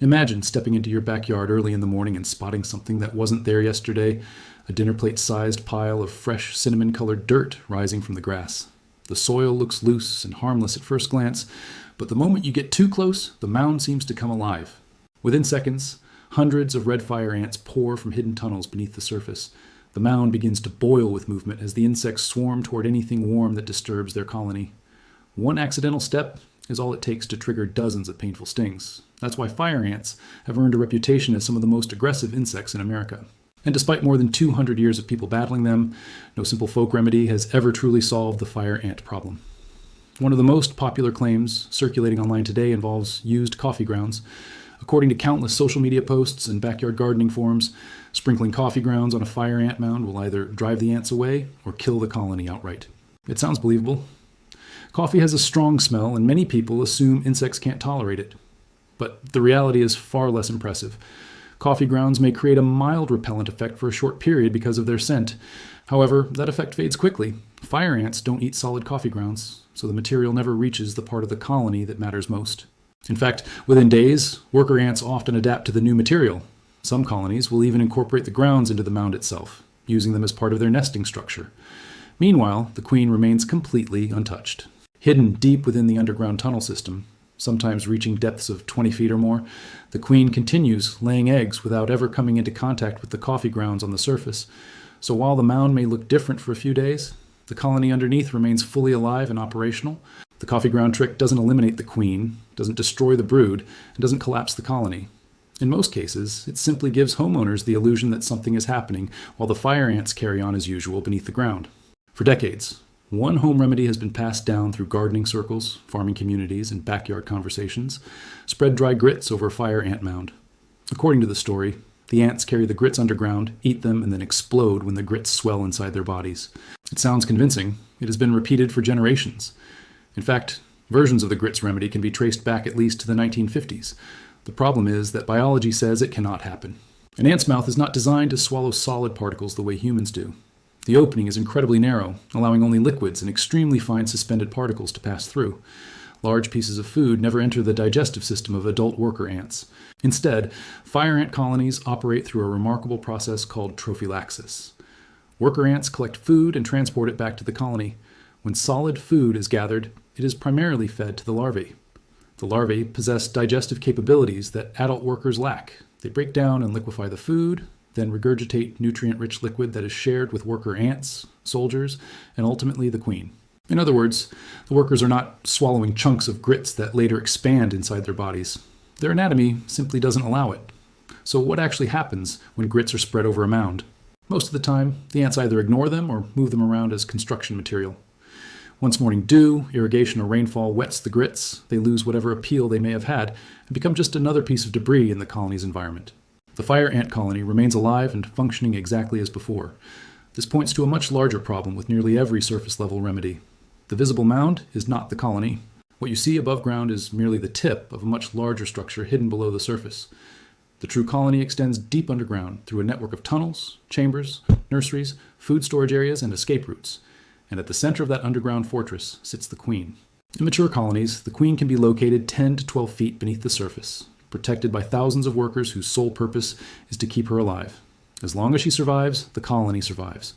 Imagine stepping into your backyard early in the morning and spotting something that wasn't there yesterday, a dinner plate-sized pile of fresh cinnamon-colored dirt rising from the grass. The soil looks loose and harmless at first glance, but the moment you get too close, the mound seems to come alive. Within seconds, hundreds of red fire ants pour from hidden tunnels beneath the surface. The mound begins to boil with movement as the insects swarm toward anything warm that disturbs their colony. One accidental step is all it takes to trigger dozens of painful stings. That's why fire ants have earned a reputation as some of the most aggressive insects in America. And despite more than 200 years of people battling them, no simple folk remedy has ever truly solved the fire ant problem. One of the most popular claims circulating online today involves used coffee grounds. According to countless social media posts and backyard gardening forums, sprinkling coffee grounds on a fire ant mound will either drive the ants away or kill the colony outright. It sounds believable. Coffee has a strong smell, and many people assume insects can't tolerate it. But the reality is far less impressive. Coffee grounds may create a mild repellent effect for a short period because of their scent. However, that effect fades quickly. Fire ants don't eat solid coffee grounds, so the material never reaches the part of the colony that matters most. In fact, within days, worker ants often adapt to the new material. Some colonies will even incorporate the grounds into the mound itself, using them as part of their nesting structure. Meanwhile, the queen remains completely untouched. Hidden deep within the underground tunnel system, sometimes reaching depths of 20 feet or more, the queen continues laying eggs without ever coming into contact with the coffee grounds on the surface. So while the mound may look different for a few days, the colony underneath remains fully alive and operational. The coffee ground trick doesn't eliminate the queen, doesn't destroy the brood, and doesn't collapse the colony. In most cases, it simply gives homeowners the illusion that something is happening while the fire ants carry on as usual beneath the ground. For decades, one home remedy has been passed down through gardening circles, farming communities, and backyard conversations: spread dry grits over a fire ant mound. According to the story, the ants carry the grits underground, eat them, and then explode when the grits swell inside their bodies. It sounds convincing. It has been repeated for generations. In fact, versions of the grits remedy can be traced back at least to the 1950s. The problem is that biology says it cannot happen. An ant's mouth is not designed to swallow solid particles the way humans do. The opening is incredibly narrow, allowing only liquids and extremely fine suspended particles to pass through. Large pieces of food never enter the digestive system of adult worker ants. Instead, fire ant colonies operate through a remarkable process called trophallaxis. Worker ants collect food and transport it back to the colony. When solid food is gathered, it is primarily fed to the larvae. The larvae possess digestive capabilities that adult workers lack. They break down and liquefy the food, then regurgitate nutrient-rich liquid that is shared with worker ants, soldiers, and ultimately the queen. In other words, the workers are not swallowing chunks of grits that later expand inside their bodies. Their anatomy simply doesn't allow it. So what actually happens when grits are spread over a mound? Most of the time, the ants either ignore them or move them around as construction material. Once morning dew, irrigation, or rainfall wets the grits, they lose whatever appeal they may have had and become just another piece of debris in the colony's environment. The fire ant colony remains alive and functioning exactly as before. This points to a much larger problem with nearly every surface-level remedy. The visible mound is not the colony. What you see above ground is merely the tip of a much larger structure hidden below the surface. The true colony extends deep underground through a network of tunnels, chambers, nurseries, food storage areas, and escape routes. And at the center of that underground fortress sits the queen. In mature colonies, the queen can be located 10 to 12 feet beneath the surface, protected by thousands of workers whose sole purpose is to keep her alive. As long as she survives, the colony survives.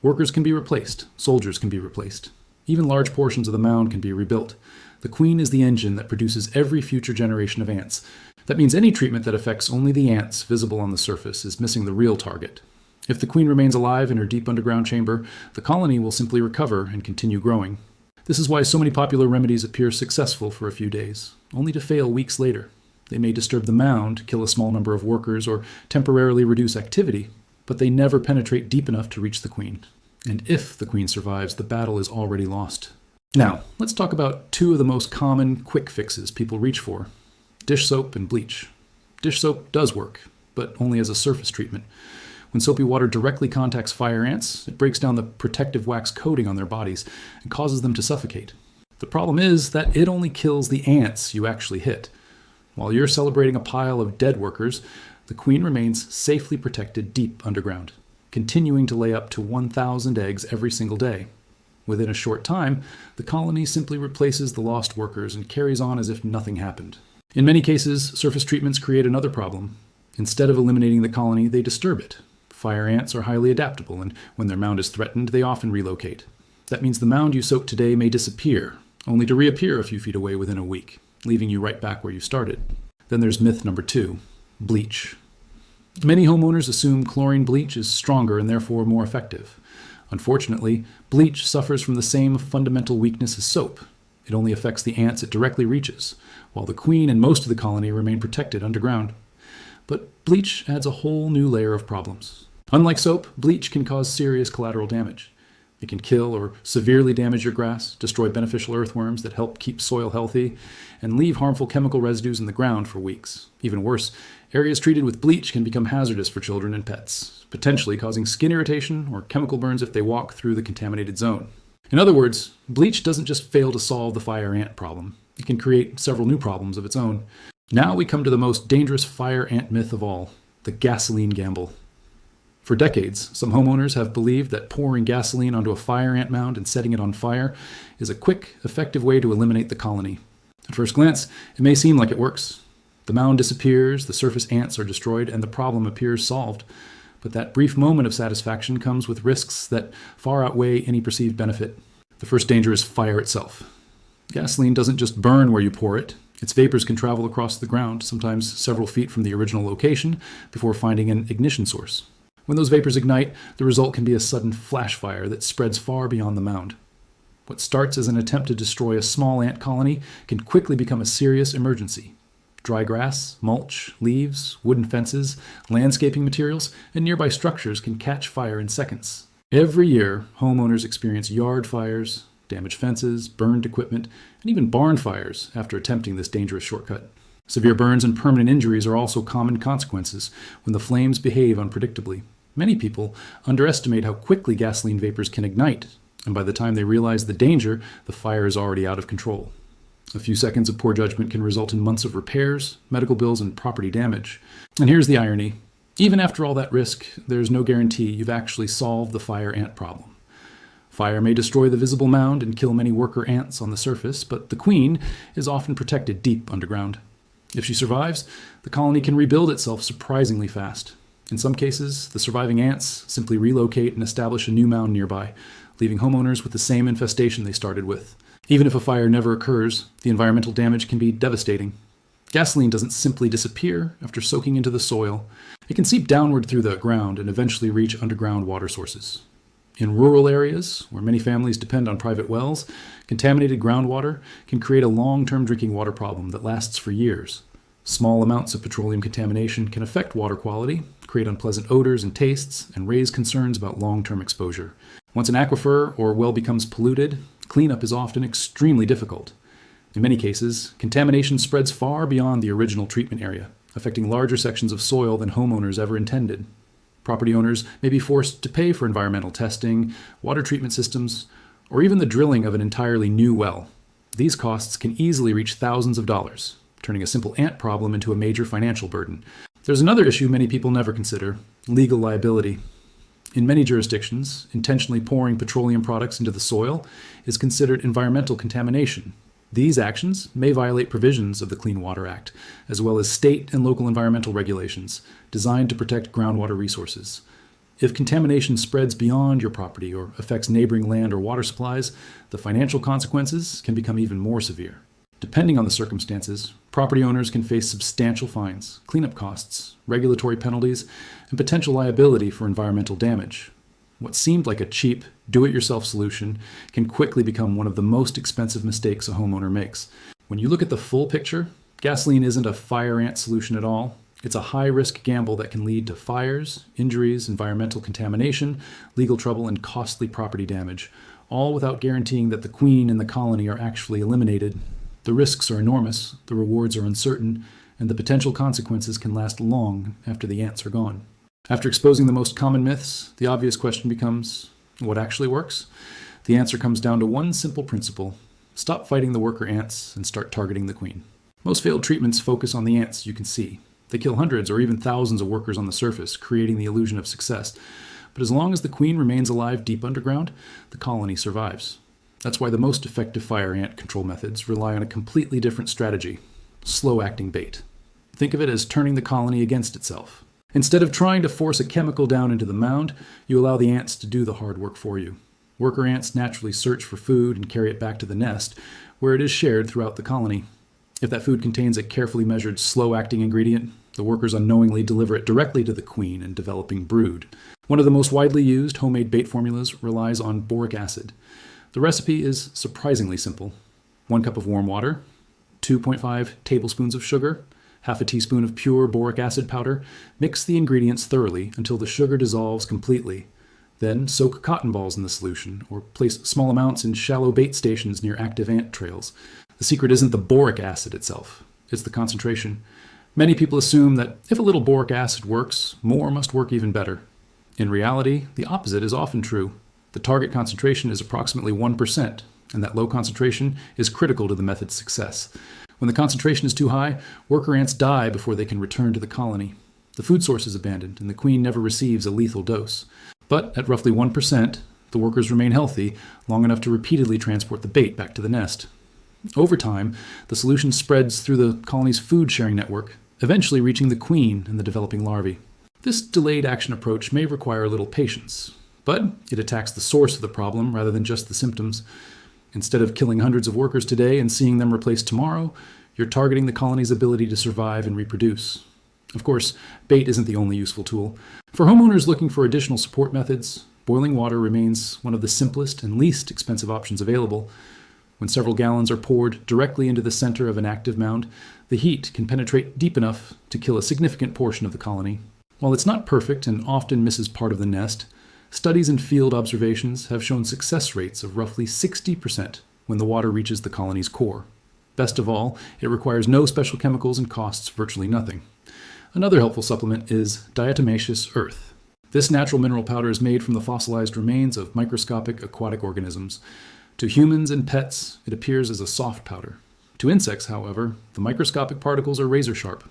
Workers can be replaced, soldiers can be replaced. Even large portions of the mound can be rebuilt. The queen is the engine that produces every future generation of ants. That means any treatment that affects only the ants visible on the surface is missing the real target. If the queen remains alive in her deep underground chamber, the colony will simply recover and continue growing. This is why so many popular remedies appear successful for a few days, only to fail weeks later. They may disturb the mound, kill a small number of workers, or temporarily reduce activity, but they never penetrate deep enough to reach the queen. And if the queen survives, the battle is already lost. Now, let's talk about two of the most common quick fixes people reach for: dish soap and bleach. Dish soap does work, but only as a surface treatment. When soapy water directly contacts fire ants, it breaks down the protective wax coating on their bodies and causes them to suffocate. The problem is that it only kills the ants you actually hit. While you're celebrating a pile of dead workers, the queen remains safely protected deep underground, continuing to lay up to 1,000 eggs every single day. Within a short time, the colony simply replaces the lost workers and carries on as if nothing happened. In many cases, surface treatments create another problem. Instead of eliminating the colony, they disturb it. Fire ants are highly adaptable, and when their mound is threatened, they often relocate. That means the mound you soaked today may disappear, only to reappear a few feet away within a week, leaving you right back where you started. Then there's myth number 2, bleach. Many homeowners assume chlorine bleach is stronger and therefore more effective. Unfortunately, bleach suffers from the same fundamental weakness as soap. It only affects the ants it directly reaches, while the queen and most of the colony remain protected underground. But bleach adds a whole new layer of problems. Unlike soap, bleach can cause serious collateral damage. It can kill or severely damage your grass, destroy beneficial earthworms that help keep soil healthy, and leave harmful chemical residues in the ground for weeks. Even worse, areas treated with bleach can become hazardous for children and pets, potentially causing skin irritation or chemical burns if they walk through the contaminated zone. In other words, bleach doesn't just fail to solve the fire ant problem. It can create several new problems of its own. Now we come to the most dangerous fire ant myth of all, the gasoline gamble. For decades, some homeowners have believed that pouring gasoline onto a fire ant mound and setting it on fire is a quick, effective way to eliminate the colony. At first glance, it may seem like it works. The mound disappears, the surface ants are destroyed, and the problem appears solved. But that brief moment of satisfaction comes with risks that far outweigh any perceived benefit. The first danger is fire itself. Gasoline doesn't just burn where you pour it. Its vapors can travel across the ground, sometimes several feet from the original location, before finding an ignition source. When those vapors ignite, the result can be a sudden flash fire that spreads far beyond the mound. What starts as an attempt to destroy a small ant colony can quickly become a serious emergency. Dry grass, mulch, leaves, wooden fences, landscaping materials, and nearby structures can catch fire in seconds. Every year, homeowners experience yard fires, damaged fences, burned equipment, and even barn fires after attempting this dangerous shortcut. Severe burns and permanent injuries are also common consequences when the flames behave unpredictably. Many people underestimate how quickly gasoline vapors can ignite, and by the time they realize the danger, the fire is already out of control. A few seconds of poor judgment can result in months of repairs, medical bills, and property damage. And here's the irony. Even after all that risk, there's no guarantee you've actually solved the fire ant problem. Fire may destroy the visible mound and kill many worker ants on the surface, but the queen is often protected deep underground. If she survives, the colony can rebuild itself surprisingly fast. In some cases, the surviving ants simply relocate and establish a new mound nearby, leaving homeowners with the same infestation they started with. Even if a fire never occurs, the environmental damage can be devastating. Gasoline doesn't simply disappear after soaking into the soil. It can seep downward through the ground and eventually reach underground water sources. In rural areas, where many families depend on private wells, contaminated groundwater can create a long-term drinking water problem that lasts for years. Small amounts of petroleum contamination can affect water quality, create unpleasant odors and tastes, and raise concerns about long-term exposure. Once an aquifer or well becomes polluted, cleanup is often extremely difficult. In many cases, contamination spreads far beyond the original treatment area, affecting larger sections of soil than homeowners ever intended. Property owners may be forced to pay for environmental testing, water treatment systems, or even the drilling of an entirely new well. These costs can easily reach thousands of dollars, turning a simple ant problem into a major financial burden. There's another issue many people never consider: legal liability. In many jurisdictions, intentionally pouring petroleum products into the soil is considered environmental contamination. These actions may violate provisions of the Clean Water Act, as well as state and local environmental regulations designed to protect groundwater resources. If contamination spreads beyond your property or affects neighboring land or water supplies, the financial consequences can become even more severe. Depending on the circumstances, property owners can face substantial fines, cleanup costs, regulatory penalties, and potential liability for environmental damage. What seemed like a cheap, do-it-yourself solution can quickly become one of the most expensive mistakes a homeowner makes. When you look at the full picture, gasoline isn't a fire ant solution at all. It's a high-risk gamble that can lead to fires, injuries, environmental contamination, legal trouble, and costly property damage, all without guaranteeing that the queen and the colony are actually eliminated. The risks are enormous, the rewards are uncertain, and the potential consequences can last long after the ants are gone. After exposing the most common myths, the obvious question becomes, what actually works? The answer comes down to one simple principle: stop fighting the worker ants and start targeting the queen. Most failed treatments focus on the ants you can see. They kill hundreds or even thousands of workers on the surface, creating the illusion of success. But as long as the queen remains alive deep underground, the colony survives. That's why the most effective fire ant control methods rely on a completely different strategy: slow-acting bait. Think of it as turning the colony against itself. Instead of trying to force a chemical down into the mound, you allow the ants to do the hard work for you. Worker ants naturally search for food and carry it back to the nest, where it is shared throughout the colony. If that food contains a carefully measured, slow-acting ingredient, the workers unknowingly deliver it directly to the queen and developing brood. One of the most widely used homemade bait formulas relies on boric acid. The recipe is surprisingly simple. 1 cup of warm water, 2.5 tablespoons of sugar, half a teaspoon of pure boric acid powder. Mix the ingredients thoroughly until the sugar dissolves completely. Then soak cotton balls in the solution, or place small amounts in shallow bait stations near active ant trails. The secret isn't the boric acid itself, it's the concentration. Many people assume that if a little boric acid works, more must work even better. In reality, the opposite is often true. The target concentration is approximately 1%, and that low concentration is critical to the method's success. When the concentration is too high, worker ants die before they can return to the colony. The food source is abandoned, and the queen never receives a lethal dose. But at roughly 1%, the workers remain healthy long enough to repeatedly transport the bait back to the nest. Over time, the solution spreads through the colony's food-sharing network, eventually reaching the queen and the developing larvae. This delayed action approach may require a little patience, but it attacks the source of the problem rather than just the symptoms. Instead of killing hundreds of workers today and seeing them replaced tomorrow, you're targeting the colony's ability to survive and reproduce. Of course, bait isn't the only useful tool. For homeowners looking for additional support methods, boiling water remains one of the simplest and least expensive options available. When several gallons are poured directly into the center of an active mound, the heat can penetrate deep enough to kill a significant portion of the colony. While it's not perfect and often misses part of the nest, studies and field observations have shown success rates of roughly 60% when the water reaches the colony's core. Best of all, it requires no special chemicals and costs virtually nothing. Another helpful supplement is diatomaceous earth. This natural mineral powder is made from the fossilized remains of microscopic aquatic organisms. To humans and pets, it appears as a soft powder. To insects, however, the microscopic particles are razor sharp.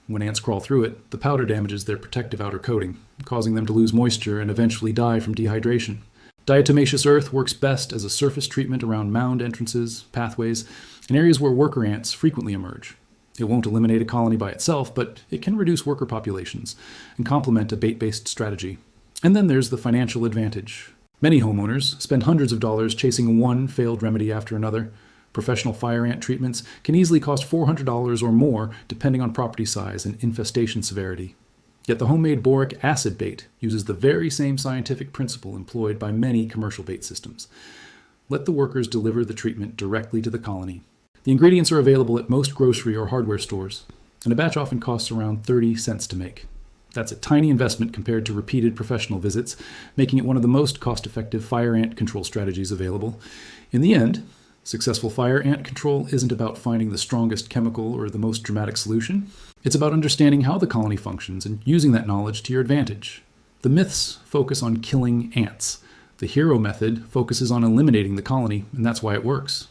When ants crawl through it, the powder damages their protective outer coating, causing them to lose moisture and eventually die from dehydration. Diatomaceous earth works best as a surface treatment around mound entrances, pathways, and areas where worker ants frequently emerge. It won't eliminate a colony by itself, but it can reduce worker populations and complement a bait-based strategy. And then there's the financial advantage. Many homeowners spend hundreds of dollars chasing one failed remedy after another. Professional fire ant treatments can easily cost $400 or more depending on property size and infestation severity. Yet the homemade boric acid bait uses the very same scientific principle employed by many commercial bait systems. Let the workers deliver the treatment directly to the colony. The ingredients are available at most grocery or hardware stores, and a batch often costs around 30 cents to make. That's a tiny investment compared to repeated professional visits, making it one of the most cost-effective fire ant control strategies available. In the end, successful fire ant control isn't about finding the strongest chemical or the most dramatic solution. It's about understanding how the colony functions and using that knowledge to your advantage. The myths focus on killing ants. The hero method focuses on eliminating the colony, and that's why it works.